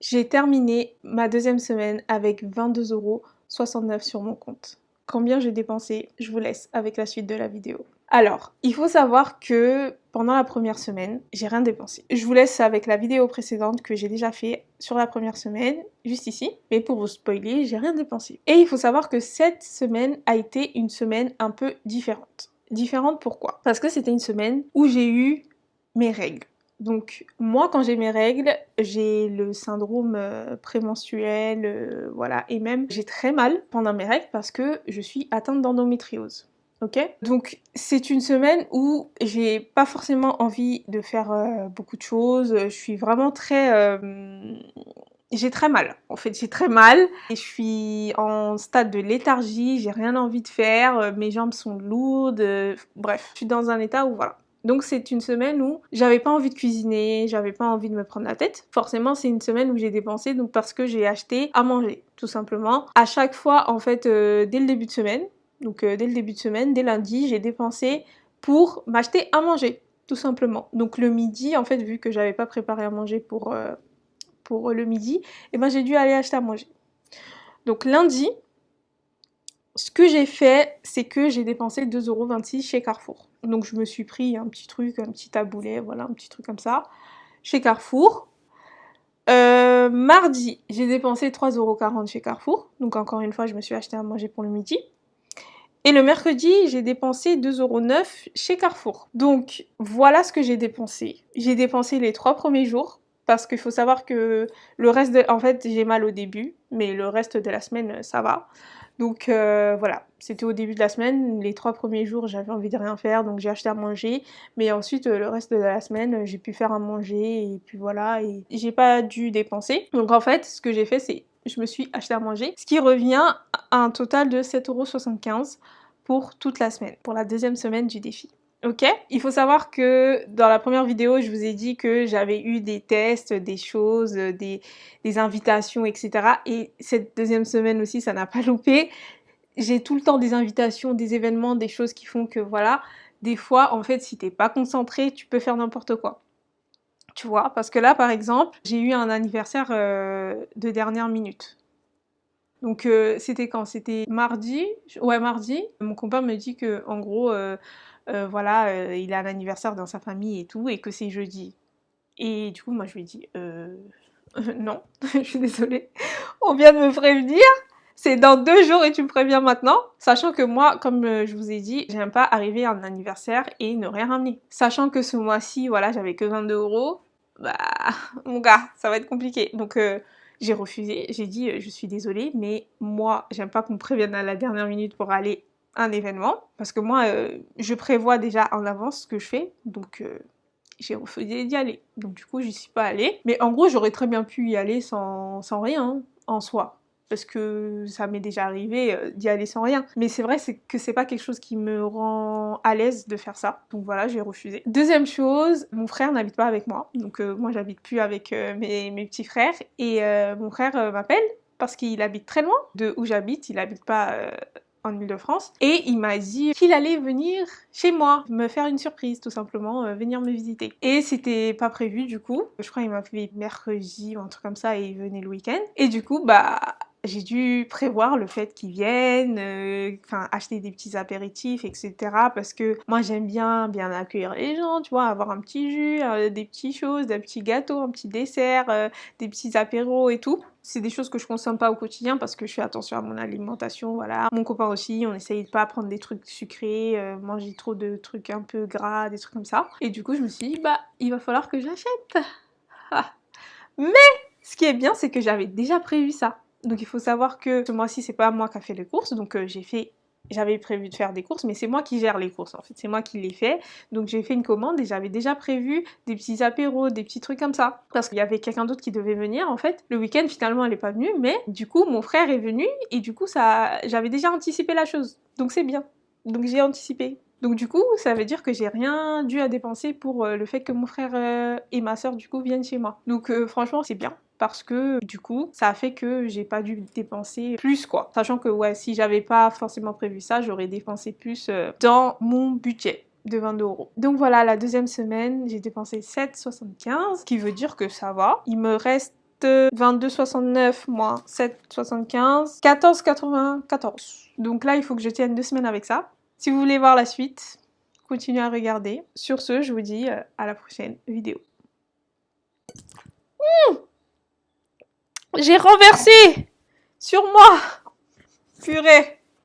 J'ai terminé ma deuxième semaine avec 22,69 € sur mon compte. Combien j'ai dépensé? Je vous laisse avec la suite de la vidéo. Alors, il faut savoir que pendant la première semaine, j'ai rien dépensé. Je vous laisse avec la vidéo précédente que j'ai déjà fait sur la première semaine, juste ici. Mais pour vous spoiler, j'ai rien dépensé. Et il faut savoir que cette semaine a été une semaine un peu différente. Différente pourquoi? Parce que c'était une semaine où j'ai eu mes règles. Donc moi quand j'ai mes règles, j'ai le syndrome prémenstruel, voilà, et même j'ai très mal pendant mes règles parce que je suis atteinte d'endométriose. Ok? Donc c'est une semaine où j'ai pas forcément envie de faire beaucoup de choses, je suis vraiment très... j'ai très mal, en fait j'ai très mal, et je suis en stade de léthargie, j'ai rien envie de faire, mes jambes sont lourdes, bref, je suis dans un état où voilà. Donc c'est une semaine où j'avais pas envie de cuisiner, j'avais pas envie de me prendre la tête. Forcément c'est une semaine où j'ai dépensé donc parce que j'ai acheté à manger, tout simplement. À chaque fois en fait dès le début de semaine, donc dès le début de semaine, dès lundi, j'ai dépensé pour m'acheter à manger, tout simplement. Donc le midi en fait vu que j'avais pas préparé à manger pour le midi, et ben j'ai dû aller acheter à manger. Donc lundi, ce que j'ai fait, c'est que j'ai dépensé 2,26 € chez Carrefour. Donc je me suis pris un petit truc, un petit taboulé, voilà, un petit truc comme ça, chez Carrefour. Mardi, j'ai dépensé 3,40 € chez Carrefour. Donc encore une fois, je me suis acheté à manger pour le midi. Et le mercredi, j'ai dépensé 2,09 € chez Carrefour. Donc voilà ce que j'ai dépensé. J'ai dépensé les 3 premiers jours. Parce qu'il faut savoir que le reste de... En fait, j'ai mal au début, mais le reste de la semaine, ça va. Donc voilà, c'était au début de la semaine, les 3 premiers jours j'avais envie de rien faire donc j'ai acheté à manger, mais ensuite le reste de la semaine j'ai pu faire à manger et puis voilà, et j'ai pas dû dépenser. Donc en fait ce que j'ai fait c'est je me suis acheté à manger, ce qui revient à un total de 7,75 € pour toute la semaine, pour la deuxième semaine du défi. Ok? Il faut savoir que dans la première vidéo, je vous ai dit que j'avais eu des tests, des choses, des invitations, etc. Et cette deuxième semaine aussi, ça n'a pas loupé. J'ai tout le temps des invitations, des événements, des choses qui font que voilà, des fois, en fait, si t'es pas concentré, tu peux faire n'importe quoi. Tu vois? Parce que là, par exemple, j'ai eu un anniversaire de dernière minute. Donc c'était quand? C'était mardi? Ouais, mardi. Mon copain me dit que en gros, voilà, il a l'anniversaire dans sa famille et tout, et que c'est jeudi. Et du coup, moi je lui ai dit non, je suis désolée. On vient de me prévenir. C'est dans 2 jours et tu me préviens maintenant. Sachant que moi, comme je vous ai dit, j'aime pas arriver à un anniversaire et ne rien ramener. Sachant que ce mois-ci, voilà, j'avais que 22 €. Bah, mon gars, ça va être compliqué. Donc j'ai refusé, j'ai dit je suis désolée, mais moi j'aime pas qu'on me prévienne à la dernière minute pour aller à un événement, parce que moi je prévois déjà en avance ce que je fais, donc j'ai refusé d'y aller. Donc du coup j'y suis pas allée, mais en gros j'aurais très bien pu y aller sans rien hein, en soi. Parce que ça m'est déjà arrivé d'y aller sans rien. Mais c'est vrai que c'est pas quelque chose qui me rend à l'aise de faire ça. Donc voilà, j'ai refusé. Deuxième chose, mon frère n'habite pas avec moi. Donc moi j'habite plus avec mes petits frères. Et mon frère m'appelle parce qu'il habite très loin de où j'habite. Il habite pas en Ile-de-France. Et il m'a dit qu'il allait venir chez moi, me faire une surprise tout simplement, venir me visiter. Et c'était pas prévu du coup. Je crois qu'il m'a appelé mercredi ou un truc comme ça et il venait le week-end. Et du coup, bah j'ai dû prévoir le fait qu'ils viennent, enfin acheter des petits apéritifs, etc. Parce que moi j'aime bien accueillir les gens, tu vois, avoir un petit jus, des petites choses, des petits gâteaux, un petit dessert, des petits apéros et tout. C'est des choses que je consomme pas au quotidien parce que je fais attention à mon alimentation, voilà. Mon copain aussi, on essaye de pas prendre des trucs sucrés, manger trop de trucs un peu gras, des trucs comme ça. Et du coup je me suis dit, bah il va falloir que j'achète. Mais ce qui est bien, c'est que j'avais déjà prévu ça. Donc il faut savoir que ce mois-ci, c'est pas moi qui a fait les courses, donc j'avais prévu de faire des courses, mais c'est moi qui gère les courses en fait, c'est moi qui les fais. Donc j'ai fait une commande et j'avais déjà prévu des petits apéros, des petits trucs comme ça. Parce qu'il y avait quelqu'un d'autre qui devait venir en fait. Le week-end finalement elle est pas venue, mais du coup mon frère est venu et du coup j'avais déjà anticipé la chose. Donc c'est bien. Donc j'ai anticipé. Donc du coup, ça veut dire que j'ai rien dû à dépenser pour le fait que mon frère et ma soeur du coup viennent chez moi. Donc franchement, c'est bien. Parce que du coup, ça a fait que j'ai pas dû dépenser plus quoi. Sachant que ouais, si j'avais pas forcément prévu ça, j'aurais dépensé plus dans mon budget de 22 €. Donc voilà, la deuxième semaine, j'ai dépensé 7,75 €, ce qui veut dire que ça va. Il me reste 22,69 moins 7,75, 14,94. Donc là, il faut que je tienne 2 semaines avec ça. Si vous voulez voir la suite, continuez à regarder. Sur ce, je vous dis à la prochaine vidéo. J'ai renversé sur moi. Purée.